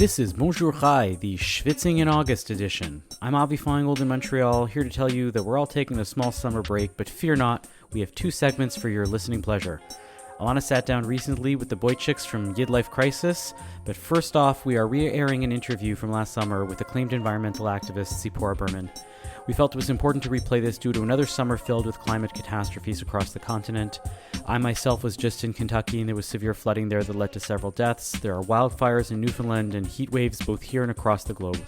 This is Bonjour Chai, the Shvitzing in August edition. I'm Avi Feingold in Montreal, here to tell you that we're all taking a small summer break, but fear not, we have two segments for your listening pleasure. Ilana sat down recently with the Boychiks from Yidlife Crisis, but first off, we are re-airing an interview from last summer with acclaimed environmental activist Tzeporah Berman. We felt it was important to replay this due to another summer filled with climate catastrophes across the continent. I myself was just in Kentucky and there was severe flooding there that led to several deaths. There are wildfires in Newfoundland and heat waves both here and across the globe.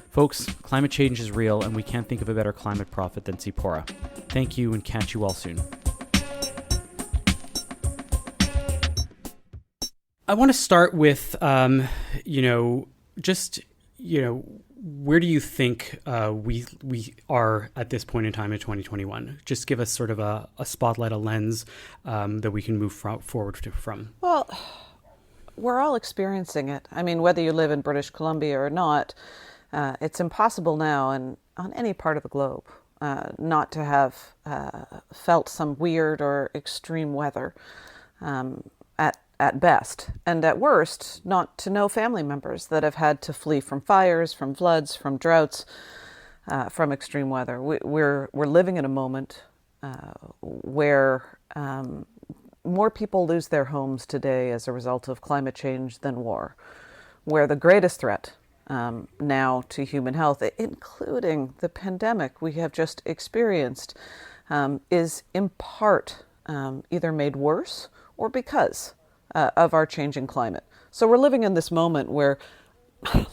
Folks, climate change is real and we can't think of a better climate prophet than Tzeporah. Thank you and catch you all soon. I want to start with, where do you think we are at this point in time in 2021? Just give us sort of a spotlight, a lens that we can move forward from. Well, we're all experiencing it. I mean, whether you live in British Columbia or not, it's impossible now and on any part of the globe not to have felt some weird or extreme weather at best, and at worst, not to know family members that have had to flee from fires, from floods, from droughts, from extreme weather. We're living in a moment where more people lose their homes today as a result of climate change than war, where the greatest threat now to human health, including the pandemic we have just experienced, is in part either made worse or because of our changing climate. So we're living in this moment where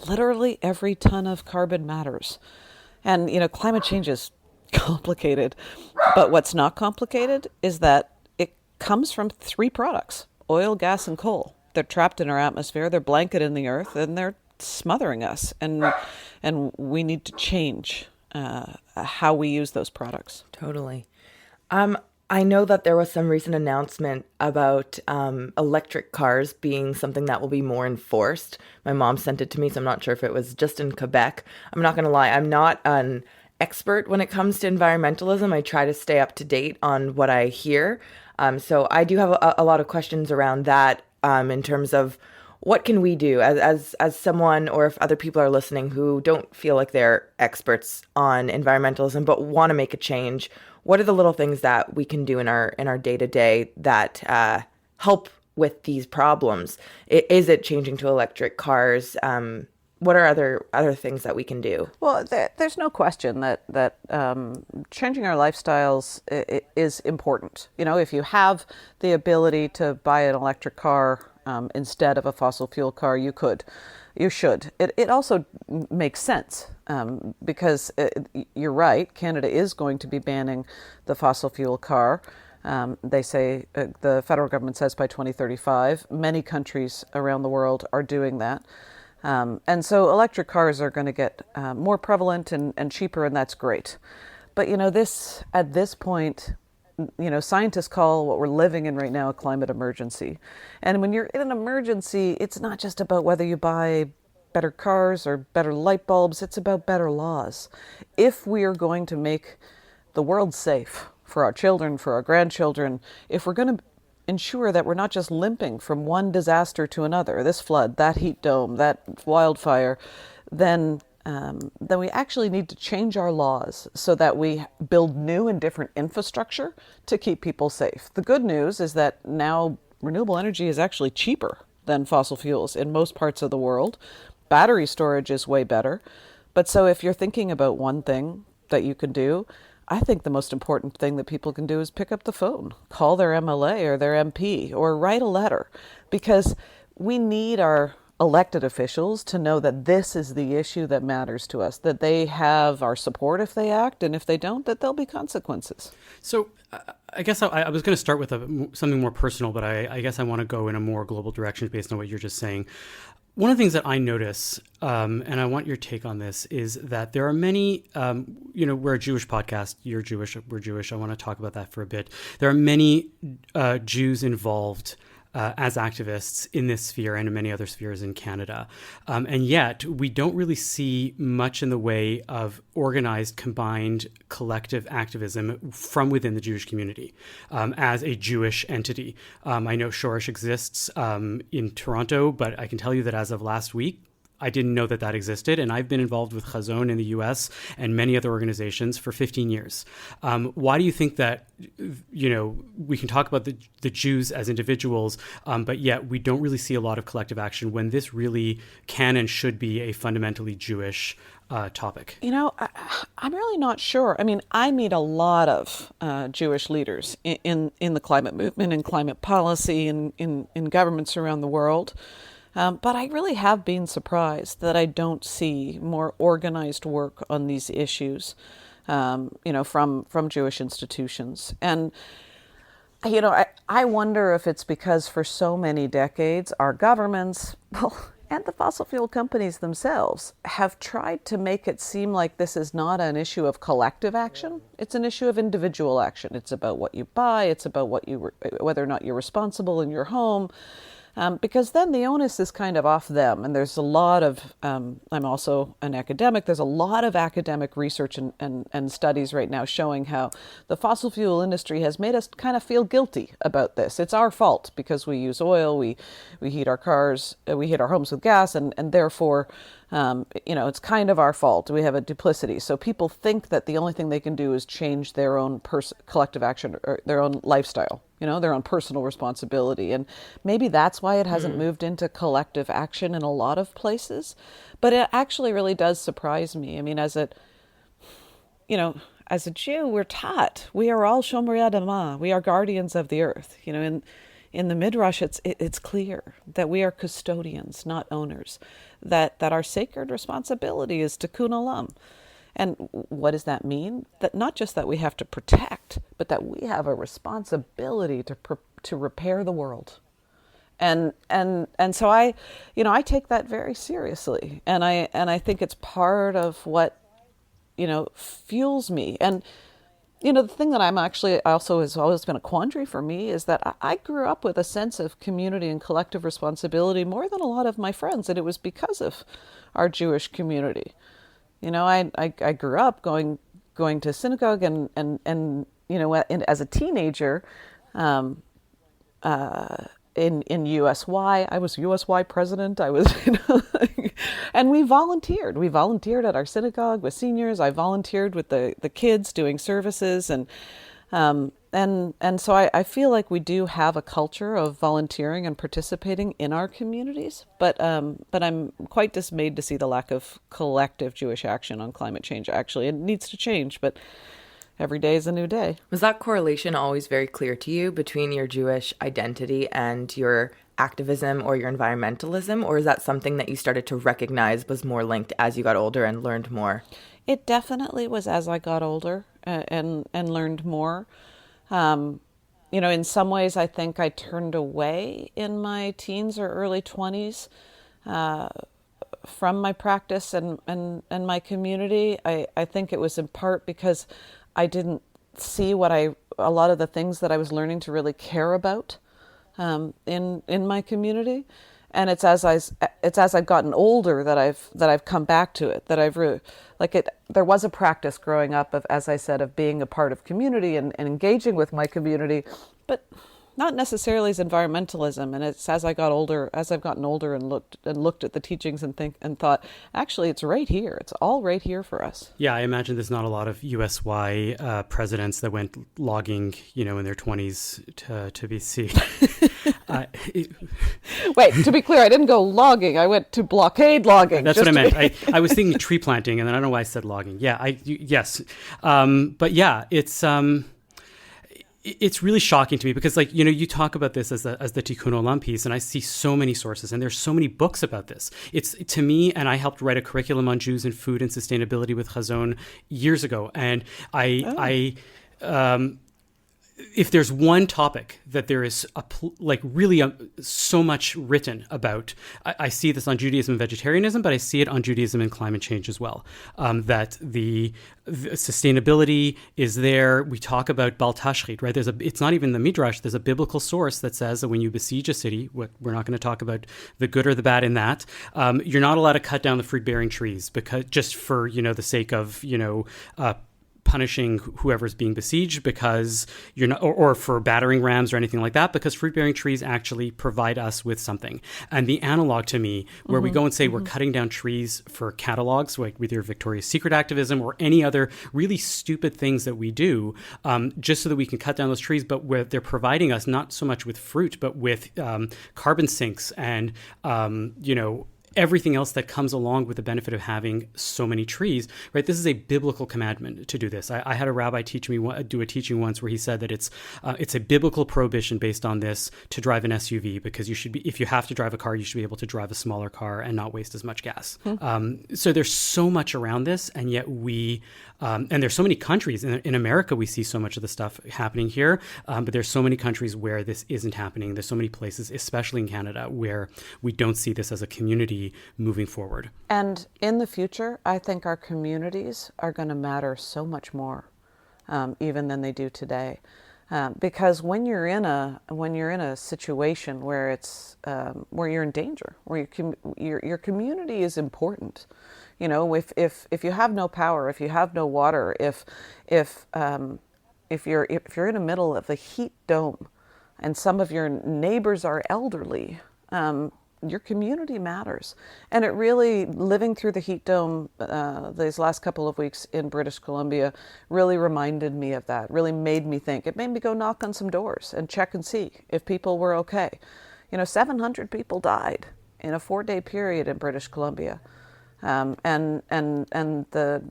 literally every ton of carbon matters. And, climate change is complicated. But what's not complicated is that it comes from three products: oil, gas, and coal. They're trapped in our atmosphere, they're blanketed in the earth, and they're smothering us. And we need to change how we use those products. Totally. I know that there was some recent announcement about electric cars being something that will be more enforced. My mom sent it to me, so I'm not sure if it was just in Quebec. I'm not going to lie, I'm not an expert when it comes to environmentalism. I try to stay up to date on what I hear. So I do have a lot of questions around that in terms of what can we do as someone, or if other people are listening who don't feel like they're experts on environmentalism but want to make a change. What are the little things that we can do in our day-to-day that help with these problems? Is it changing to electric cars? What are other things that we can do? Well, there's no question that changing our lifestyles is important. If you have the ability to buy an electric car instead of a fossil fuel car, you should. It also makes sense because you're right, Canada is going to be banning the fossil fuel car. They say, the federal government says by 2035. Many countries around the world are doing that. And so electric cars are going to get more prevalent and cheaper, and that's great. But, at this point, scientists call what we're living in right now a climate emergency. And when you're in an emergency, it's not just about whether you buy better cars or better light bulbs, it's about better laws. If we are going to make the world safe for our children, for our grandchildren, if we're going to ensure that we're not just limping from one disaster to another, this flood, that heat dome, that wildfire, then we actually need to change our laws so that we build new and different infrastructure to keep people safe. The good news is that now renewable energy is actually cheaper than fossil fuels in most parts of the world. Battery storage is way better. But so if you're thinking about one thing that you can do, I think the most important thing that people can do is pick up the phone, call their MLA or their MP, or write a letter, because we need our elected officials to know that this is the issue that matters to us, that they have our support if they act, and if they don't, that there'll be consequences. So I guess I was going to start with something more personal, but I guess I want to go in a more global direction based on what you're just saying. One of the things that I notice, and I want your take on this, is that there are many, we're a Jewish podcast, you're Jewish, we're Jewish, I want to talk about that for a bit. There are many Jews involved as activists in this sphere and in many other spheres in Canada. And yet we don't really see much in the way of organized, combined, collective activism from within the Jewish community as a Jewish entity. I know Shorish exists in Toronto, but I can tell you that as of last week, I didn't know that existed. And I've been involved with Chazon in the US and many other organizations for 15 years. Why do you think that, we can talk about the Jews as individuals, but yet we don't really see a lot of collective action when this really can and should be a fundamentally Jewish topic? I'm really not sure. I mean, I meet a lot of Jewish leaders in the climate movement and climate policy in governments around the world. But I really have been surprised that I don't see more organized work on these issues, from Jewish institutions. And, I wonder if it's because for so many decades, our governments, and the fossil fuel companies themselves have tried to make it seem like this is not an issue of collective action. It's an issue of individual action. It's about what you buy. It's about whether or not you're responsible in your home. Because then the onus is kind of off them. And there's a lot of, I'm also an academic, there's a lot of academic research and studies right now showing how the fossil fuel industry has made us kind of feel guilty about this. It's our fault because we use oil, we heat our cars, we heat our homes with gas, and therefore, it's kind of our fault. We have a duplicity. So people think that the only thing they can do is change their own collective action or their own lifestyle, their own personal responsibility. And maybe that's why it hasn't moved into collective action in a lot of places. But it actually really does surprise me. I mean, as a Jew, we're taught we are all Shomrei Adamah. We are guardians of the earth. In the Midrash, it's clear that we are custodians, not owners, that our sacred responsibility is tikkun olam. And what does that mean? That not just that we have to protect, but that we have a responsibility to repair the world. And so I take that very seriously, and I think it's part of what fuels me. And the thing that I'm actually also has always been a quandary for me is that I grew up with a sense of community and collective responsibility more than a lot of my friends, and it was because of our Jewish community. I grew up going to synagogue and as a teenager, in USY. I was USY president. I was, and we volunteered. We volunteered at our synagogue with seniors. I volunteered with the kids doing services, and so I feel like we do have a culture of volunteering and participating in our communities. But I'm quite dismayed to see the lack of collective Jewish action on climate change. Actually, it needs to change, but every day is a new day. Was that correlation always very clear to you between your Jewish identity and your activism or your environmentalism? Or is that something that you started to recognize was more linked as you got older and learned more? It definitely was as I got older and learned more. In some ways, I think I turned away in my teens or early 20s from my practice and my community. I think it was in part because I didn't see a lot of the things that I was learning to really care about in my community, and it's as I've gotten older that I've come back to it. That I've there was a practice growing up of, as I said, of being a part of community and engaging with my community, but not necessarily as environmentalism. And it's as I've gotten older and looked at the teachings and thought, actually, it's right here. It's all right here for us. Yeah, I imagine there's not a lot of USY presidents that went logging, in their 20s to BC. Wait, to be clear, I didn't go logging. I went to blockade logging. That's what I meant. I was thinking tree planting, and then I don't know why I said logging. Yeah, yes. But yeah, it's really shocking to me because, you talk about this as the Tikkun Olam piece, and I see so many sources, and there's so many books about this. It's, to me, and I helped write a curriculum on Jews and food and sustainability with Chazon years ago, and if there's one topic that there is so much written about, I see this on Judaism and vegetarianism, but I see it on Judaism and climate change as well. That the sustainability is there. We talk about Bal Tashchit, right? It's not even the Midrash. There's a biblical source that says that when you besiege a city, we're not going to talk about the good or the bad in that. You're not allowed to cut down the fruit-bearing trees because just for the sake of punishing whoever's being besieged because you're not, or for battering rams or anything like that, because fruit-bearing trees actually provide us with something. And the analog to me, where we go and say we're cutting down trees for catalogs, like with your Victoria's Secret activism or any other really stupid things that we do, just so that we can cut down those trees, but where they're providing us not so much with fruit, but with carbon sinks and, everything else that comes along with the benefit of having so many trees, right? This is a biblical commandment to do this. I had a rabbi do a teaching once where he said that it's a biblical prohibition based on this to drive an SUV, because if you have to drive a car, you should be able to drive a smaller car and not waste as much gas. So there's so much around this, and yet and there's so many countries in America, we see so much of the stuff happening here, but there's so many countries where this isn't happening. There's so many places, especially in Canada, where we don't see this as a community moving forward. And in the future, I think our communities are going to matter so much more, even than they do today, because when you're in a situation where where you're in danger, where your community is important. If you have no power, if you have no water, if you're in the middle of a heat dome, and some of your neighbors are elderly, your community matters. And it really, living through the heat dome these last couple of weeks in British Columbia really reminded me of that, really made me think. It made me go knock on some doors and check and see if people were okay. 700 people died in a 4-day period in British Columbia. And the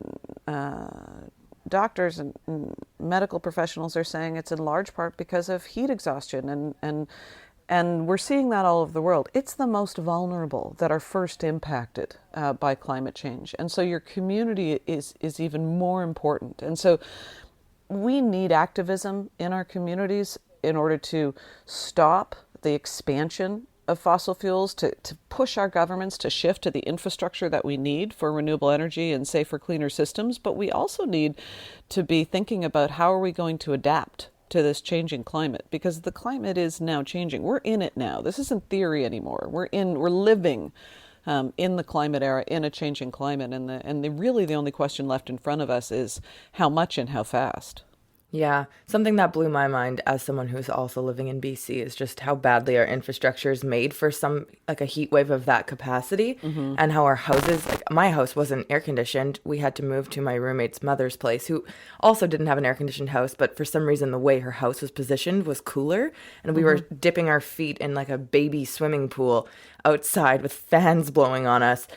doctors and medical professionals are saying it's in large part because of heat exhaustion, and we're seeing that all over the world. It's the most vulnerable that are first impacted by climate change, and so your community is even more important. And so we need activism in our communities in order to stop the expansion of fossil fuels, to push our governments to shift to the infrastructure that we need for renewable energy and safer, cleaner systems. But we also need to be thinking about how are we going to adapt to this changing climate, because the climate is now changing. We're in it now. This isn't theory anymore. We're living in the climate era, in a changing climate, and really the only question left in front of us is how much and how fast. Yeah, something that blew my mind as someone who's also living in BC is just how badly our infrastructure is made for a heat wave of that capacity, and how our houses, my house wasn't air conditioned. We had to move to my roommate's mother's place, who also didn't have an air conditioned house, but for some reason the way her house was positioned was cooler, and we were dipping our feet in like a baby swimming pool outside with fans blowing on us.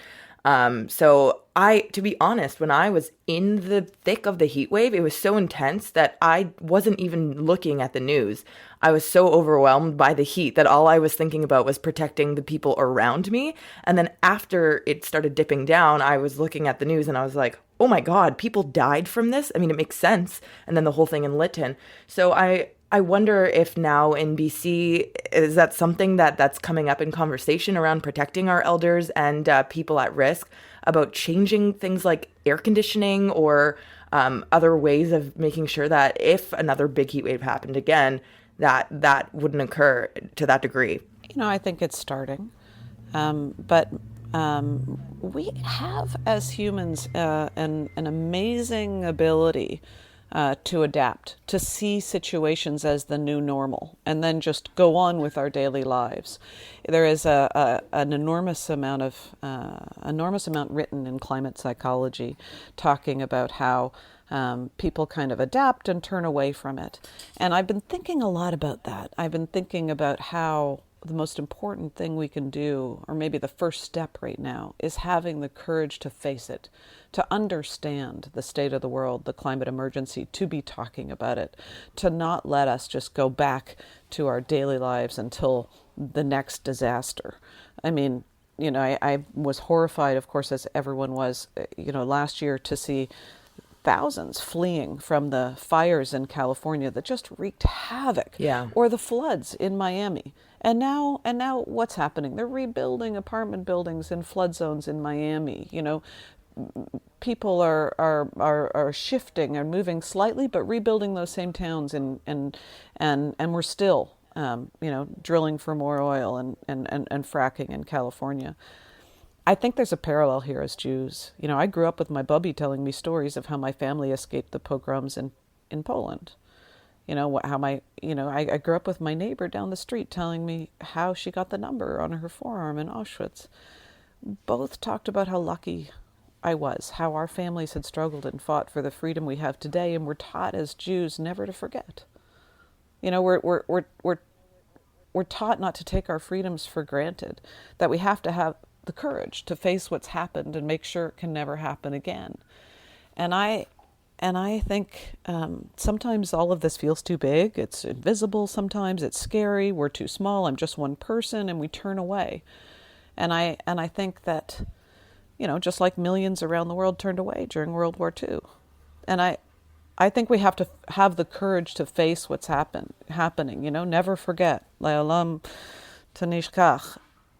So to be honest, when I was in the thick of the heat wave, it was so intense that I wasn't even looking at the news. I was so overwhelmed by the heat that all I was thinking about was protecting the people around me. And then after it started dipping down, I was looking at the news and I was like, oh my God, people died from this? I mean, it makes sense. And then the whole thing in Lytton. So I wonder if now in BC, is that something that's coming up in conversation around protecting our elders and people at risk, about changing things like air conditioning or other ways of making sure that if another big heat wave happened again, that wouldn't occur to that degree? I think it's starting. But we have, as humans, an amazing ability to adapt, to see situations as the new normal, and then just go on with our daily lives. There is an enormous amount written in climate psychology, talking about how people kind of adapt and turn away from it. And I've been thinking a lot about that. I've been thinking about how the most important thing we can do, or maybe the first step right now, is having the courage to face it, to understand the state of the world, the climate emergency, to be talking about it, to not let us just go back to our daily lives until the next disaster. I mean, I was horrified, of course, as everyone was, last year, to see thousands fleeing from the fires in California that just wreaked havoc, or the floods in Miami. And now what's happening? They're rebuilding apartment buildings in flood zones in Miami. People are shifting and moving slightly, but rebuilding those same towns, and we're still drilling for more oil and fracking in California. I think there's a parallel here as Jews. You know, I grew up with my bubby telling me stories of how my family escaped the pogroms in Poland. You know, I grew up with my neighbor down the street telling me how she got the number on her forearm in Auschwitz. Both talked about how lucky I was, how our families had struggled and fought for the freedom we have today, and we're taught as Jews never to forget. You know, we're taught not to take our freedoms for granted, that we have to have the courage to face what's happened and make sure it can never happen again. And I think sometimes all of this feels too big. It's invisible sometimes. It's scary. We're too small. I'm just one person, and we turn away. And I think that, you know, just like millions around the world turned away during World War II. And I think we have to have the courage to face what's happening. You know, never forget. Le'olam tanishkach.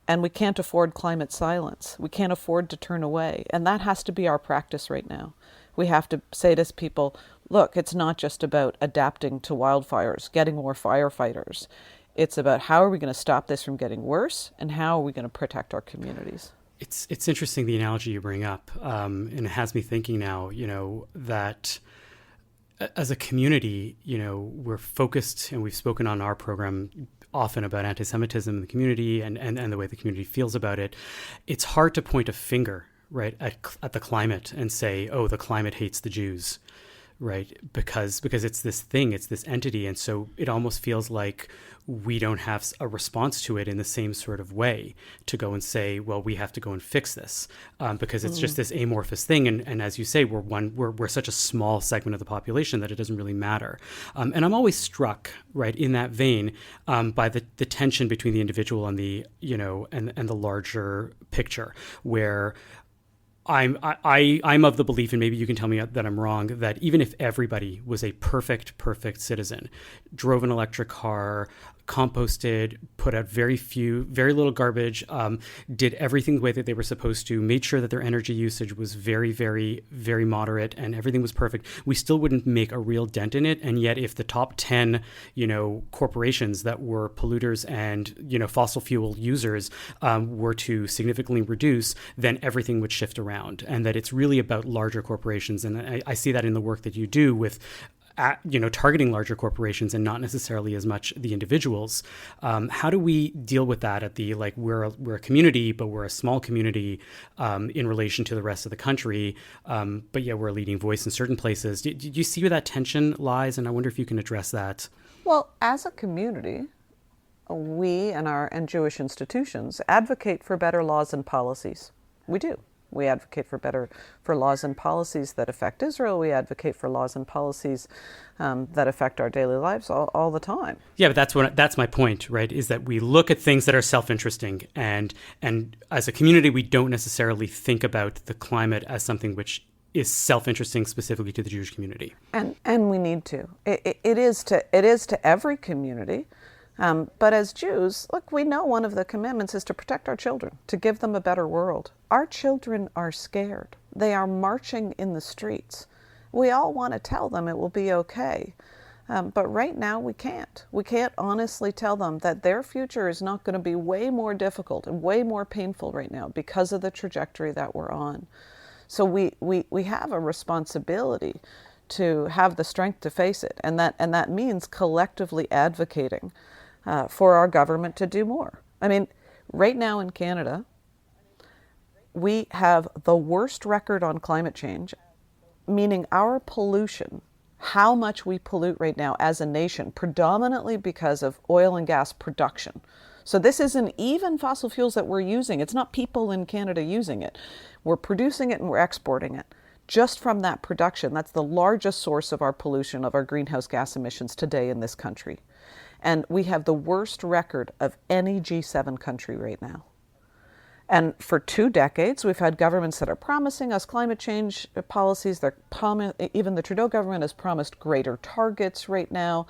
And we can't afford climate silence. We can't afford to turn away. And that has to be our practice right now. We have to say to people, look, it's not just about adapting to wildfires, getting more firefighters. It's about how are we going to stop this from getting worse, and how are we going to protect our communities? It's interesting, the analogy you bring up, and it has me thinking now, you know, that as a community, you know, we're focused, and we've spoken on our program often about anti-Semitism in the community and the way the community feels about it. It's hard to point a finger, right, at the climate and say, oh, the climate hates the Jews, right? Because it's this thing, it's this entity. And so it almost feels like we don't have a response to it in the same sort of way to go and say, well, we have to go and fix this, because it's just this amorphous thing. And as you say, we're such a small segment of the population that it doesn't really matter. And I'm always struck, right, in that vein, by the tension between the individual and the, you know, and the larger picture, where I'm of the belief, and maybe you can tell me that I'm wrong, that even if everybody was a perfect citizen, drove an electric car, composted, put out very little garbage, did everything the way that they were supposed to, made sure that their energy usage was very, very, very moderate, and everything was perfect, we still wouldn't make a real dent in it. And yet if the top 10, you know, corporations that were polluters and, you know, fossil fuel users were to significantly reduce, then everything would shift around. And that it's really about larger corporations. And I see that in the work that you do with targeting larger corporations and not necessarily as much the individuals. How do we deal with that at the, like, we're a community, but we're a small community in relation to the rest of the country, but yeah, we're a leading voice in certain places. Do you see where that tension lies? And I wonder if you can address that. Well, as a community, we and Jewish institutions advocate for better laws and policies. We do. We advocate for laws and policies that affect Israel. We advocate for laws and policies that affect our daily lives all the time. Yeah, but that's my point, right? Is that we look at things that are self-interesting, and as a community, we don't necessarily think about the climate as something which is self-interesting specifically to the Jewish community. And we need to. It is to every community. But as Jews, look, we know one of the commandments is to protect our children, to give them a better world. Our children are scared. They are marching in the streets. We all want to tell them it will be okay. But right now we can't. We can't honestly tell them that their future is not going to be way more difficult and way more painful right now because of the trajectory that we're on. So we have a responsibility to have the strength to face it. And that means collectively advocating for our government to do more. I mean, right now in Canada, we have the worst record on climate change, meaning our pollution, how much we pollute right now as a nation, predominantly because of oil and gas production. So this isn't even fossil fuels that we're using. It's not people in Canada using it. We're producing it and we're exporting it. Just from that production, that's the largest source of our pollution, of our greenhouse gas emissions today in this country. And we have the worst record of any G7 country right now. And for 2 decades, we've had governments that are promising us climate change policies. Even the Trudeau government has promised greater targets right now.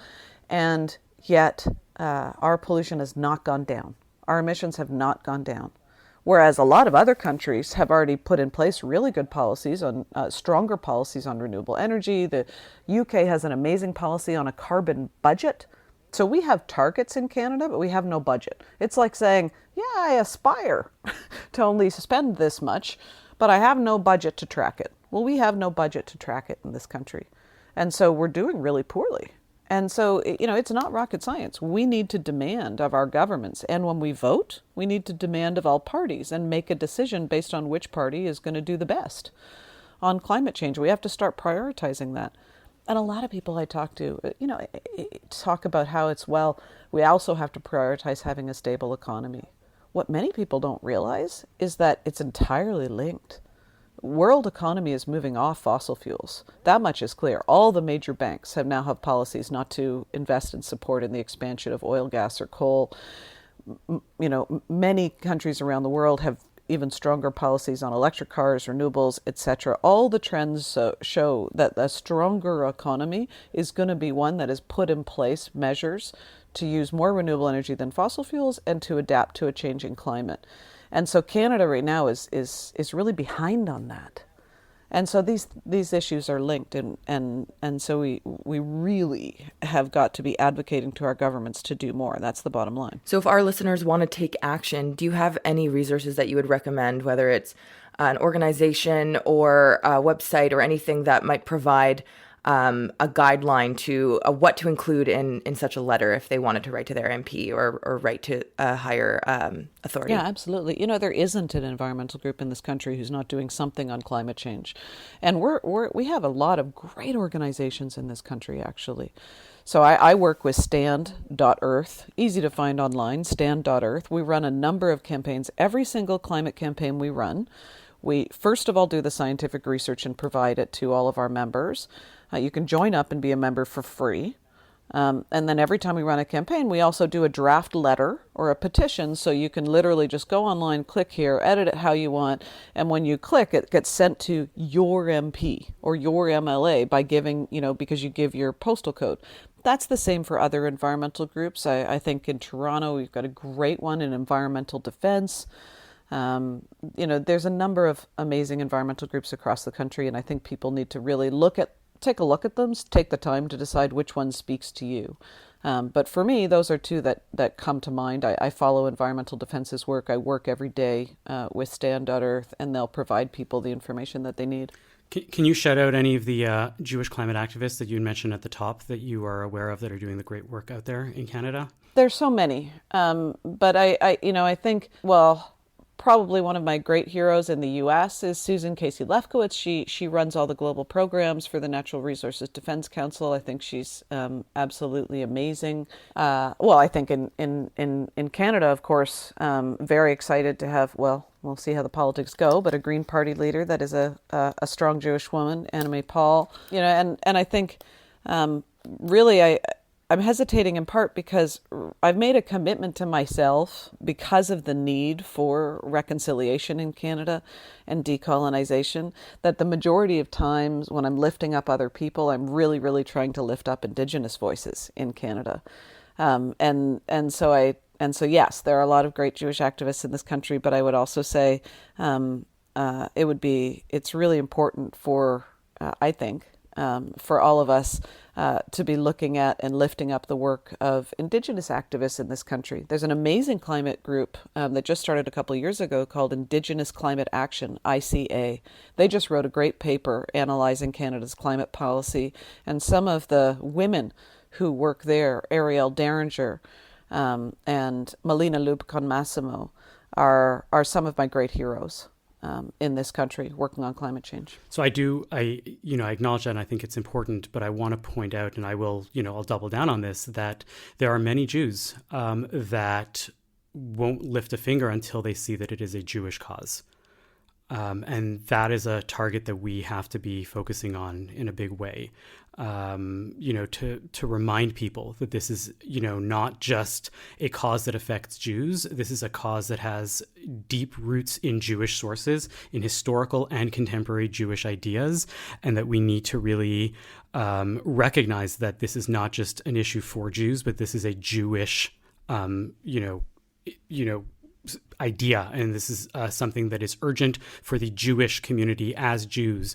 And yet our pollution has not gone down. Our emissions have not gone down. Whereas a lot of other countries have already put in place really good policies on stronger policies on renewable energy. The UK has an amazing policy on a carbon budget. So we have targets in Canada, but we have no budget. It's like saying, yeah, I aspire to only spend this much, but I have no budget to track it. Well, we have no budget to track it in this country. And so we're doing really poorly. And so, it's not rocket science. We need to demand of our governments. And when we vote, we need to demand of all parties and make a decision based on which party is going to do the best on climate change. We have to start prioritizing that. And a lot of people I talk to, talk about how we also have to prioritize having a stable economy. What many people don't realize is that it's entirely linked. World economy is moving off fossil fuels. That much is clear. All the major banks now have policies not to invest and support in the expansion of oil, gas, or coal. Many countries around the world have even stronger policies on electric cars, renewables, etc. All the trends show that a stronger economy is going to be one that has put in place measures to use more renewable energy than fossil fuels and to adapt to a changing climate. And so Canada right now is really behind on that. And so these issues are linked, and so we really have got to be advocating to our governments to do more. That's the bottom line. So if our listeners want to take action, do you have any resources that you would recommend, whether it's an organization or a website or anything that might provide a guideline to what to include in such a letter if they wanted to write to their MP or write to a higher authority? Yeah, absolutely. There isn't an environmental group in this country who's not doing something on climate change. And we have a lot of great organizations in this country, actually. So I work with stand.earth, easy to find online, stand.earth. We run a number of campaigns. Every single climate campaign we run, we first of all do the scientific research and provide it to all of our members. You can join up and be a member for free. And then every time we run a campaign, we also do a draft letter or a petition. So you can literally just go online, click here, edit it how you want. And when you click, it gets sent to your MP or your MLA by giving, because you give your postal code. That's the same for other environmental groups. I think in Toronto, we've got a great one in environmental defense. There's a number of amazing environmental groups across the country. And I think people need to really take a look at them, take the time to decide which one speaks to you. But for me, those are two that come to mind. I follow Environmental Defense's work. I work every day with Stand.Earth, and they'll provide people the information that they need. Can you shout out any of the Jewish climate activists that you mentioned at the top that you are aware of that are doing the great work out there in Canada? There's so many. But I think, probably one of my great heroes in the U.S. is Susan Casey Lefkowitz. She runs all the global programs for the Natural Resources Defense Council. I think she's absolutely amazing. I think in Canada, of course, very excited to have, we'll see how the politics go, but a Green Party leader that is a strong Jewish woman, Anna May Paul. And I think really I'm hesitating in part because I've made a commitment to myself because of the need for reconciliation in Canada and decolonization, that the majority of times when I'm lifting up other people, I'm really, really trying to lift up Indigenous voices in Canada. So yes, there are a lot of great Jewish activists in this country, but I would also say it's really important for, I think, for all of us to be looking at and lifting up the work of Indigenous activists in this country. There's an amazing climate group that just started a couple of years ago called Indigenous Climate Action, ICA. They just wrote a great paper analyzing Canada's climate policy, and some of the women who work there, Ariel Derringer and Melina Lubcon-Massimo, are some of my great heroes in this country working on climate change. So I acknowledge that, and I think it's important, but I want to point out, and I'll double down on this, that there are many Jews that won't lift a finger until they see that it is a Jewish cause. And that is a target that we have to be focusing on in a big way, to remind people that this is, not just a cause that affects Jews. This is a cause that has deep roots in Jewish sources, in historical and contemporary Jewish ideas, and that we need to really recognize that this is not just an issue for Jews, but this is a Jewish, idea, and this is something that is urgent for the Jewish community as Jews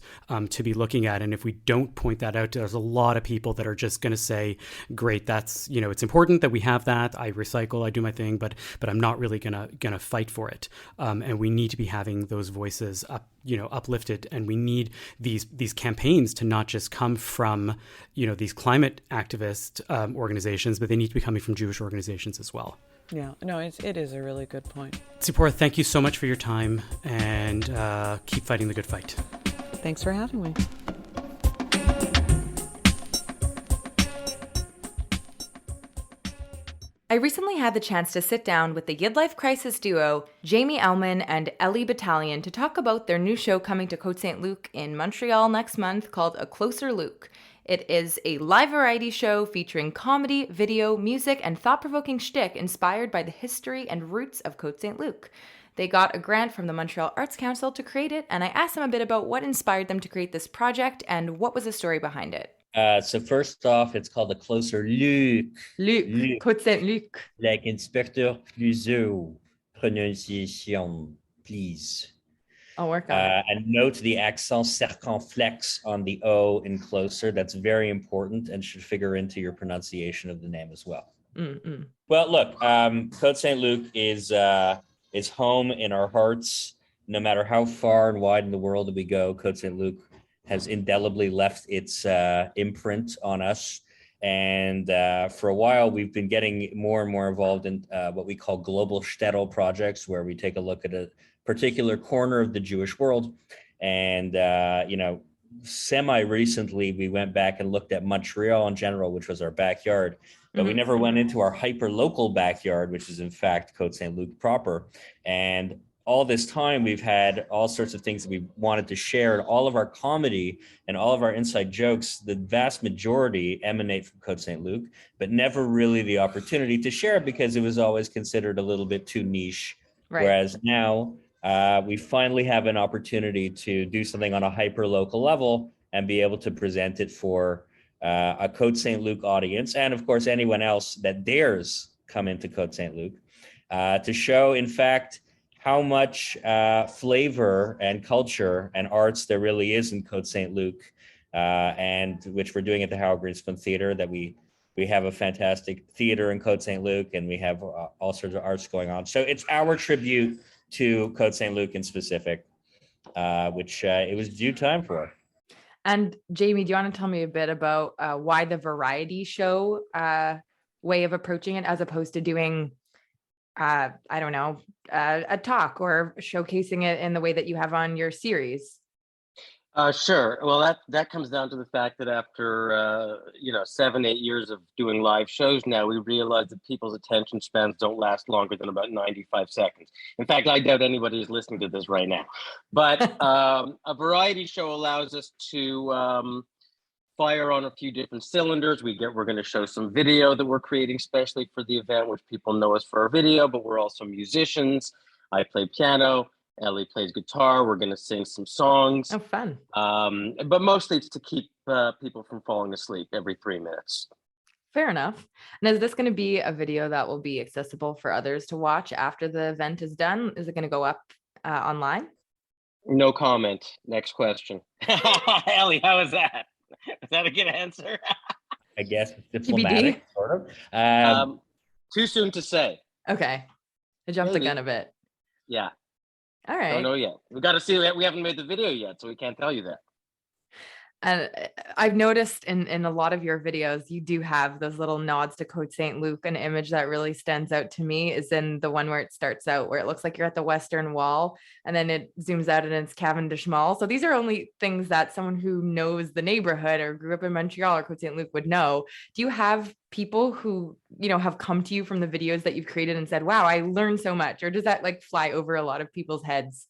to be looking at. And if we don't point that out, there's a lot of people that are just going to say, great, that's, it's important that we have that. I recycle, I do my thing, but I'm not really gonna fight for it. And we need to be having those voices uplifted, and we need these campaigns to not just come from, these climate activist organizations, but they need to be coming from Jewish organizations as well. Yeah, no, it is a really good point. Tzeporah, thank you so much for your time, and keep fighting the good fight. Thanks for having me. I recently had the chance to sit down with the Yidlife Crisis duo, Jamie Ellman and Ellie Battalion, to talk about their new show coming to Côte Saint-Luc in Montreal next month called A Closer Luke. It is a live variety show featuring comedy, video, music, and thought-provoking shtick inspired by the history and roots of Côte Saint-Luc. They got a grant from the Montreal Arts Council to create it, and I asked them a bit about what inspired them to create this project and what was the story behind it. So first off, it's called A Closer Luke. Luc, Côte Saint-Luc. Like Inspecteur Clouseau. Pronunciation, please. I'll work on it. And note the accent circonflexe on the O in closer. That's very important and should figure into your pronunciation of the name as well. Mm-mm. Well, look, Côte Saint-Luc is home in our hearts. No matter how far and wide in the world that we go, Côte Saint-Luc has indelibly left its imprint on us. And for a while, we've been getting more and more involved in what we call global shtetl projects, where we take a look at a particular corner of the Jewish world. And, semi-recently, we went back and looked at Montreal in general, which was our backyard. But we never went into our hyper-local backyard, which is in fact Côte Saint-Luc proper. And all this time, we've had all sorts of things that we wanted to share. All of our comedy and all of our inside jokes, the vast majority emanate from Côte Saint-Luc, but never really the opportunity to share it because it was always considered a little bit too niche. Right. Whereas now we finally have an opportunity to do something on a hyper-local level and be able to present it for a Côte Saint-Luc audience, and of course, anyone else that dares come into Côte Saint-Luc to show, in fact, how much flavor and culture and arts there really is in Côte Saint-Luc, and which we're doing at the Howard Greenspan Theater. That we have a fantastic theater in Côte Saint-Luc, and we have all sorts of arts going on. So it's our tribute to Côte Saint-Luc in specific, which it was due time for. And Jamie, do you want to tell me a bit about why the variety show way of approaching it, as opposed to doing a talk or showcasing it in the way that you have on your series? Sure. Well, that comes down to the fact that after 7-8 years of doing live shows now, we realize that people's attention spans don't last longer than about 95 seconds. In fact, I doubt anybody is listening to this right now. But a variety show allows us to fire on a few different cylinders. We're going to show some video that we're creating specially for the event, which people know us for our video, but we're also musicians. I play piano. Ellie plays guitar. We're going to sing some songs. Oh, fun. But mostly it's to keep people from falling asleep every 3 minutes. Fair enough. And is this going to be a video that will be accessible for others to watch after the event is done? Is it going to go up online? No comment. Next question. Ellie, how was that? Is that a good answer? I guess it's diplomatic, sort of. Too soon to say. Okay. I jumped the gun a bit. Yeah. All right. Don't know yet. We got to see that. We haven't made the video yet, so we can't tell you that. And I've noticed in a lot of your videos, you do have those little nods to Côte Saint-Luc. An image that really stands out to me is in the one where it starts out, where it looks like you're at the Western Wall, and then it zooms out and it's Cavendish Mall. So these are only things that someone who knows the neighborhood or grew up in Montreal or Côte Saint-Luc would know. Do you have people who, have come to you from the videos that you've created and said, wow, I learned so much? Or does that fly over a lot of people's heads?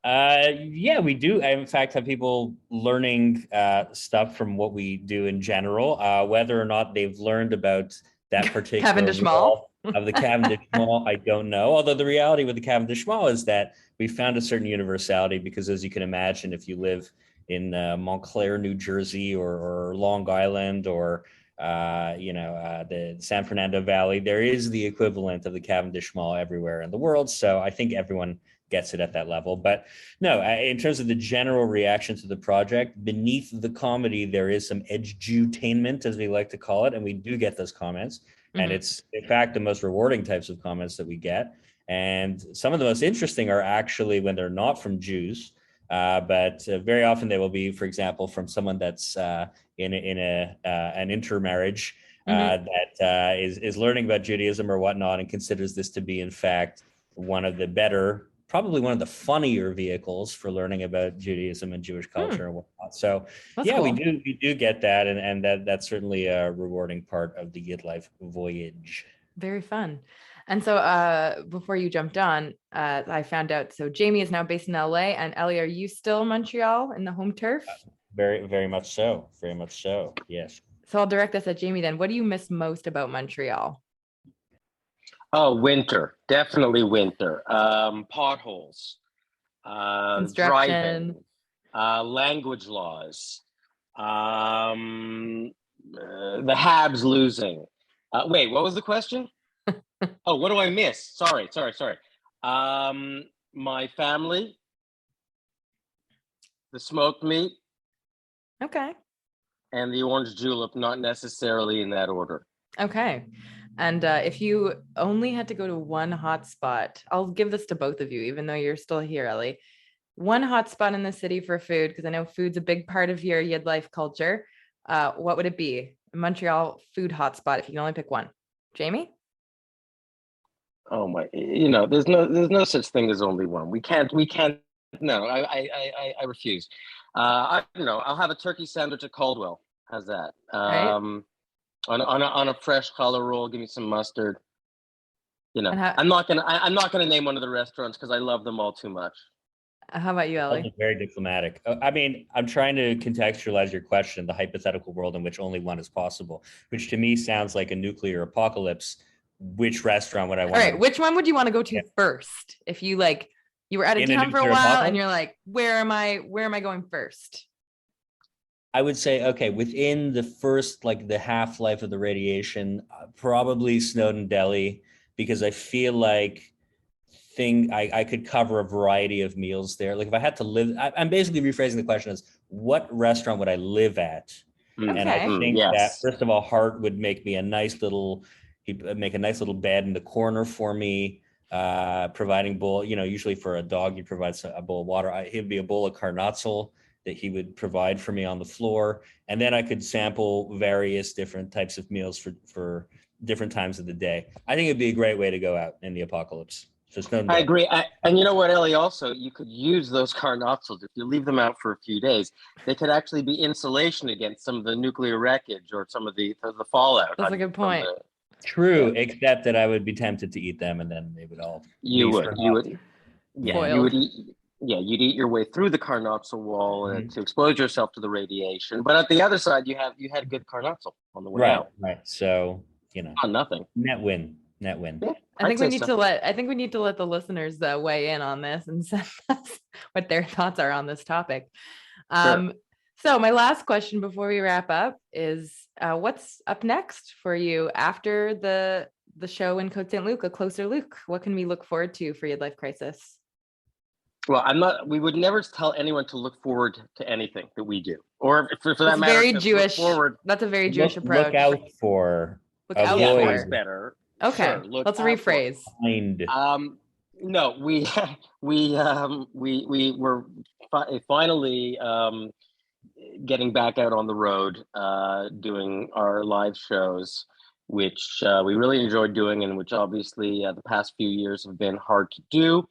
Yeah, we do. I, in fact, have people learning stuff from what we do in general. Whether or not they've learned about that particular Cavendish Mall of the Cavendish Mall, I don't know. Although the reality with the Cavendish Mall is that we found a certain universality because, as you can imagine, if you live in Montclair, New Jersey, or Long Island, or the San Fernando Valley. There is the equivalent of the Cavendish Mall everywhere in the world. So I think everyone gets it at that level. But no, in terms of the general reaction to the project, beneath the comedy, there is some edutainment, as we like to call it. And we do get those comments. Mm-hmm. And it's, in fact, the most rewarding types of comments that we get. And some of the most interesting are actually when they're not from Jews. But very often they will be, for example, from someone that's in an intermarriage that is learning about Judaism or whatnot, and considers this to be, in fact, one of the better, probably one of the funnier vehicles for learning about Judaism and Jewish culture and whatnot. So that's cool. we do get that, and that's certainly a rewarding part of the Yidlife voyage. Very fun. And so before you jumped on, I found out, so Jamie is now based in LA, and Ellie, are you still in Montreal in the home turf? Very, very much so. Very much so. Yes. So I'll direct this at Jamie then. What do you miss most about Montreal? Oh, winter. Definitely winter. Potholes. Construction. Driving. Language laws. The Habs losing. Wait, what was the question? Oh, what do I miss? Sorry. My family, the smoked meat. Okay. And the orange julep, not necessarily in that order. Okay. And if you only had to go to one hotspot, I'll give this to both of you, even though you're still here, Ellie. One hotspot in the city for food, because I know food's a big part of your Yidlife culture. What would it be? A Montreal food hotspot, if you can only pick one. Jamie? Oh my! There's no such thing as only one. We can't. No, I refuse. I'll have a turkey sandwich at Caldwell. How's that? Right. On a fresh challah roll. Give me some mustard. I'm not gonna name one of the restaurants because I love them all too much. How about you, Ellie? Very diplomatic. I mean, I'm trying to contextualize your question, the hypothetical world in which only one is possible, which to me sounds like a nuclear apocalypse. Which restaurant would I want? All right, which one would you want to go to first? If you were out of town for a while and you're like, where am I going first? I would say, okay, within the first, the half-life of the radiation, probably Snowden Deli, because I feel like I could cover a variety of meals there. Like if I had to live, I'm basically rephrasing the question as, what restaurant would I live at? Okay. And I think that, first of all, Hart would make me he'd make a nice little bed in the corner for me, providing bowl, usually for a dog, he provides a bowl of water. It'd be a bowl of karnatzel that he would provide for me on the floor. And then I could sample various different types of meals for different times of the day. I think it'd be a great way to go out in the apocalypse. I agree. And you know what, Ellie, also, you could use those karnatzels. If you leave them out for a few days, they could actually be insulation against some of the nuclear wreckage or some of the fallout. That's a good point. True, except that I would be tempted to eat them, and then they would all. You'd eat your way through the karnatzel wall to expose yourself to the radiation. But at the other side, you had good karnatzel on the way out. Right. So nothing. Net win. Yeah, I think we need to let the listeners weigh in on this and send us what their thoughts are on this topic. Sure. So my last question before we wrap up is, what's up next for you after the show in Côte Saint-Luc, A Closer Look? What can we look forward to for Yidlife Crisis? Well, we would never tell anyone to look forward to anything that we do, or for that matter, very Jewish. That's a very Jewish approach. Look out for. That's better. Okay, sure, let's rephrase. No, we were finally getting back out on the road, doing our live shows, which we really enjoyed doing, and which obviously the past few years have been hard to do.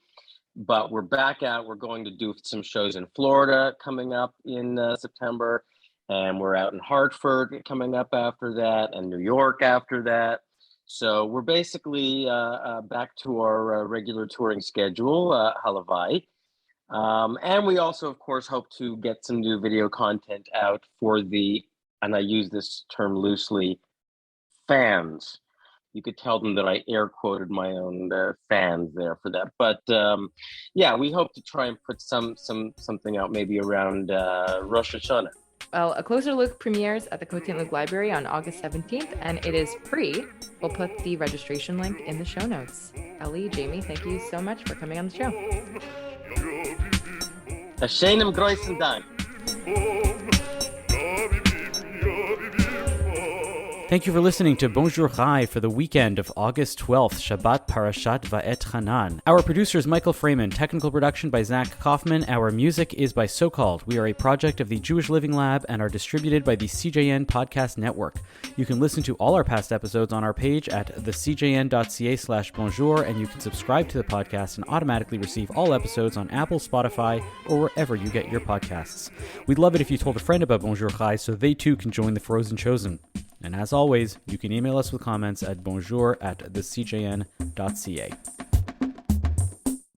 But we're back out. We're going to do some shows in Florida coming up in September, and we're out in Hartford coming up after that, and New York after that. So we're basically back to our regular touring schedule, Halavai. And we also, of course, hope to get some new video content out for and I use this term loosely, fans. You could tell them that I air quoted my own fans there for that. But we hope to try and put something out maybe around Rosh Hashanah. Well, A Closer Look premieres at the Côte St. Luc Library on August 17th, and it is free. We'll put the registration link in the show notes. Ellie, Jamie, thank you so much for coming on the show. A schönem großen Dank. Thank you for listening to Bonjour Chai for the weekend of August 12th, Shabbat Parashat Va'et Hanan. Our producer is Michael Freeman, technical production by Zach Kaufman. Our music is by So Called. We are a project of the Jewish Living Lab and are distributed by the CJN Podcast Network. You can listen to all our past episodes on our page at thecjn.ca/bonjour, and you can subscribe to the podcast and automatically receive all episodes on Apple, Spotify, or wherever you get your podcasts. We'd love it if you told a friend about Bonjour Chai so they too can join the Frozen Chosen. And as always, you can email us with comments at bonjour@thecjn.ca.